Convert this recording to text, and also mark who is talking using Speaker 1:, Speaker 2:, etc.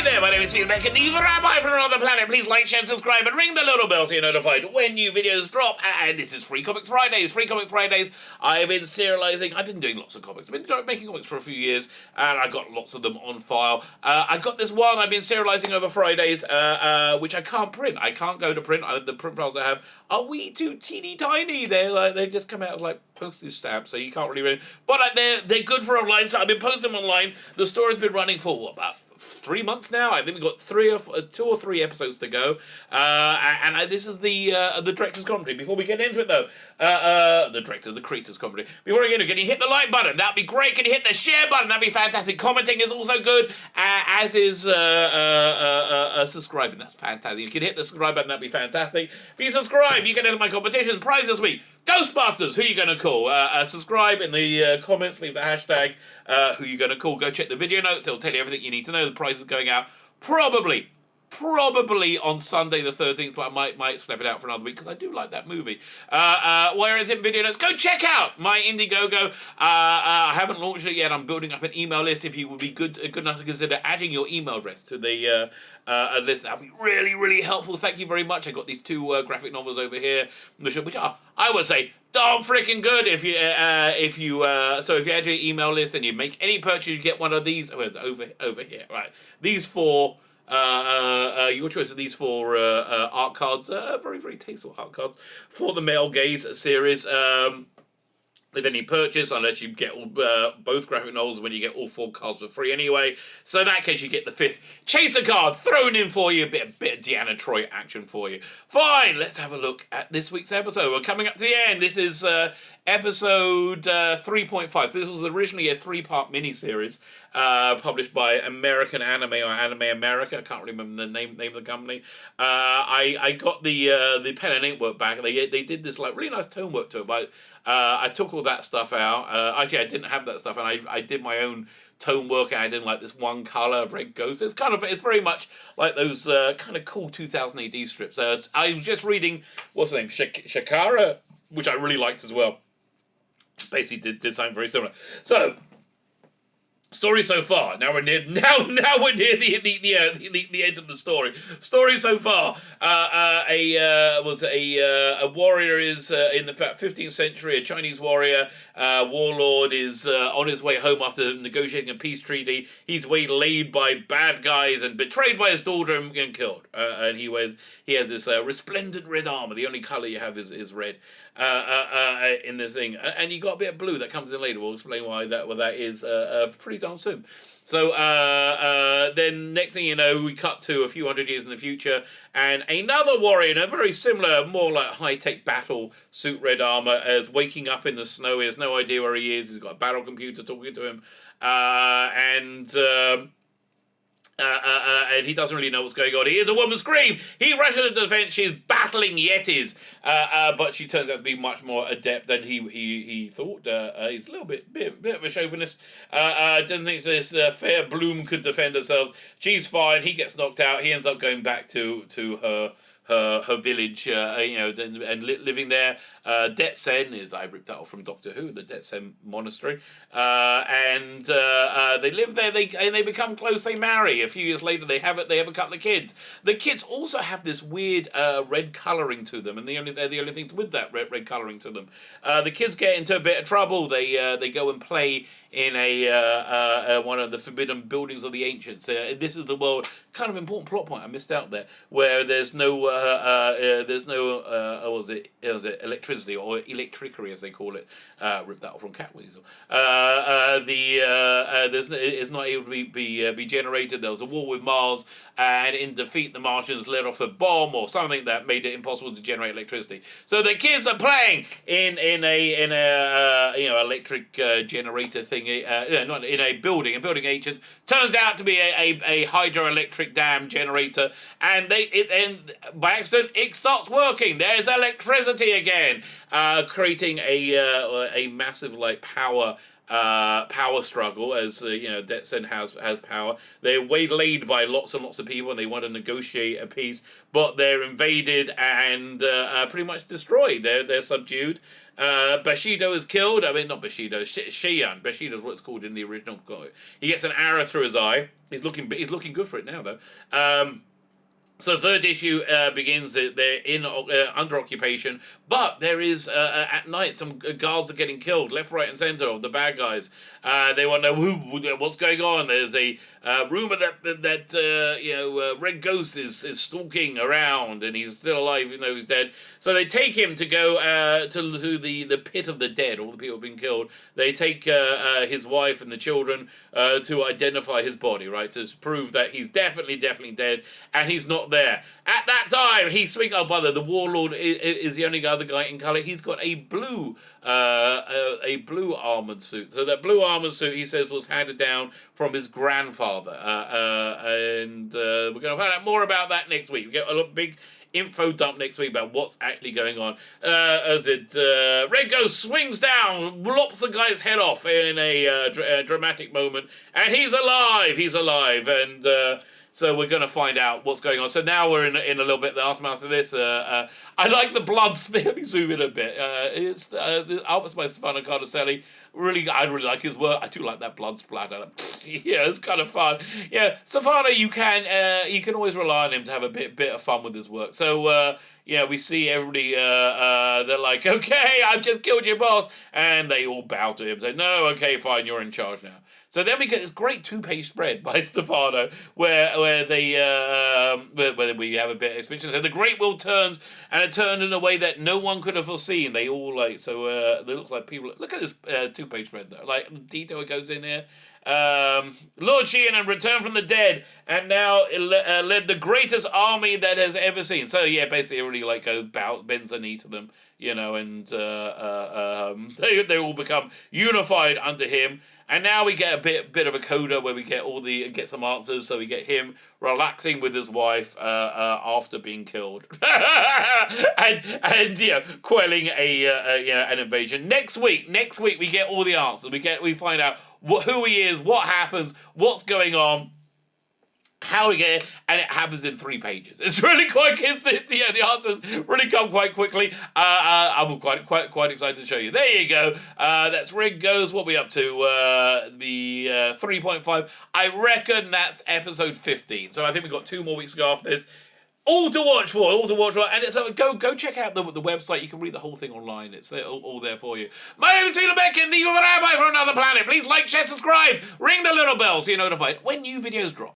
Speaker 1: Hi there, my name is Beck and the Rabbi from another planet. Please like, share, subscribe, and ring the little bell so you're notified when new videos drop. And this is Free Comics Fridays. Free Comics Fridays, I've been serializing. I've been doing lots of comics. I've been making comics for a few years, and I got lots of them on file. I got this one I've been serializing over Fridays, which I can't print. I can't go to print. The print files I have are way too teeny tiny. They just come out as like postage stamps, so you can't really read. But they're good for online. So I've been posting them online. The story's been running for about 3 months now. I think we've got 2 or 3 episodes to go, and this is the director's commentary. Before we get into it, though, the creator's commentary. Before we get into it, can you hit the like button? That'd be great. Can you hit the share button? That'd be fantastic. Commenting is also good, as is subscribing. That's fantastic. You can hit the subscribe button. That'd be fantastic. If you subscribe, you can enter my competition prize this week. Ghostbusters, who are you going to call? Subscribe in the comments, leave the hashtag, who you going to call. Go check the video notes, it'll tell you everything you need to know. The prize is going out probably on Sunday the 13th, but I might slip it out for another week, because I do like that movie. Where is it in video notes? Go check out my Indiegogo. I haven't launched it yet. I'm building up an email list. If you would be good enough to consider adding your email address to the list, that would be really, really helpful. Thank you very much. I got these 2 graphic novels over here, which are, I would say, darn freaking good. If you add your email list and you make any purchase, you get one of these. Where's it? Over here, right? These 4. Your choice of these 4 art cards, very, very tasteful art cards for the Male Gaze series. With any purchase, unless you get both graphic novels, when you get all 4 cards for free anyway. So in that case, you get the 5th chaser card thrown in for you, a bit of Deanna Troi action for you. Fine, let's have a look at this week's episode. We're coming up to the end. This is episode 3.5. So this was originally a 3-part miniseries published by American Anime or Anime America. I can't remember the name of the company. I got the pen and ink work back. They did this like really nice tone work to it, but I took all that stuff out. Actually, I didn't have that stuff, and I did my own tone work, and I didn't like this one color, Red Ghost. It's very much like those kind of cool 2000 AD strips. I was just reading, what's the name, Shakara, which I really liked as well. Basically did something very similar. So, story so far. Now we're near the end of the story. Story so far. A warrior is in the 15th century. A Chinese warrior, warlord, is on his way home after negotiating a peace treaty. He's waylaid by bad guys and betrayed by his daughter and killed. And he has this resplendent red armor. The only color you have is red. In this thing, and you got a bit of blue that comes in later. We'll explain why that is pretty darn soon. So then next thing you know, we cut to a few hundred years in the future, and another warrior in a very similar, more like high-tech battle suit, red armor, is waking up in the snow. He has no idea where he is. He's got a battle computer talking to him, and he doesn't really know what's going on. He hears a woman scream. He rushes to the defense. She's battling yetis, but she turns out to be much more adept than he thought. He's a little bit of a chauvinist. Doesn't think this fair bloom could defend herself. She's fine. He gets knocked out. He ends up going back to her village, and living there. Detsen is, I ripped that off from Doctor Who, the Detsen monastery, and they live there. They become close. They marry. A few years later, they have a couple of kids. The kids also have this weird red coloring to them, and they're the only things with that red coloring to them. The kids get into a bit of trouble. They go and play in one of the forbidden buildings of the ancients. This is the world. Kind of important plot point I missed out there, where there's no electricity or electricery as they call it. Rip that off from Catweasel. It's not able to be generated. There was a war with Mars, and in defeat, the Martians let off a bomb or something that made it impossible to generate electricity. So the kids are playing in a electric generator thing. Not in a building ancient. Turns out to be a hydroelectric dam generator, and by accident it starts working. There's electricity again, creating a massive power power struggle as Detsen has power. They're waylaid by lots and lots of people, and they want to negotiate a peace, but they're invaded and pretty much destroyed. They're subdued. Bushido is killed. I mean, not Bushido. Shion. Bushido's what it's called in the original. He gets an arrow through his eye. He's looking good for it now, though. So third issue begins. They're in under occupation, but there is at night some guards are getting killed left, right, and center of the bad guys. They want to know what's going on. There's a rumor that Red Ghost is stalking around and he's still alive even though he's dead. So they take him to go to the pit of the dead. All the people have been killed. They take his wife and the children to identify his body, right, to prove that he's definitely dead, and he's not there. At that time, he's speaking. Oh, by the way, the warlord is the only other guy in color. He's got a blue armored suit. So that blue armored suit, he says, was handed down from his grandfather. And we're going to find out more about that next week. We get a big info dump next week about what's actually going on. Red Ghost swings down, lops the guy's head off in a dramatic moment, and he's alive, and so we're going to find out what's going on. So now we're in a little bit the aftermath of this. I like the blood smear. Let me zoom in a bit. It's Albus by Stefano Cardacelli. I really like his work. I do like that blood splatter. Yeah, it's kind of fun. Yeah, Stefano, you can always rely on him to have a bit of fun with his work. So we see everybody. They're like, okay, I've just killed your boss, and they all bow to him. Say, no, okay, fine, you're in charge now. So then we get this great 2-page spread by Stefano where we have a bit of expansion. So the Great Will turns, and it turned in a way that no one could have foreseen. They all it looks like people. Look at this 2-page spread though. Like the detail it goes in here. Lord Shion and returned from the dead, and now led the greatest army that has ever seen. So yeah, basically everybody bends the knee to them, and they all become unified under him. And now we get a bit of a coda where we get some answers. So we get him relaxing with his wife after being killed, and quelling an invasion. Next week we get all the answers. We find out who he is, what happens, what's going on, how we get it, and it happens in 3 pages. It's really quite the answers really come quite quickly. I'm quite excited to show you. There you go. That's Red Ghost. What are we up to? The 3.5. I reckon that's episode 15. So I think we've got 2 more weeks to go after this. All to watch for, and it's go check out the website. You can read the whole thing online. It's all there for you. My name is Dillon the Rabbi from another planet. Please like, share, subscribe, ring the little bell so you're notified when new videos drop.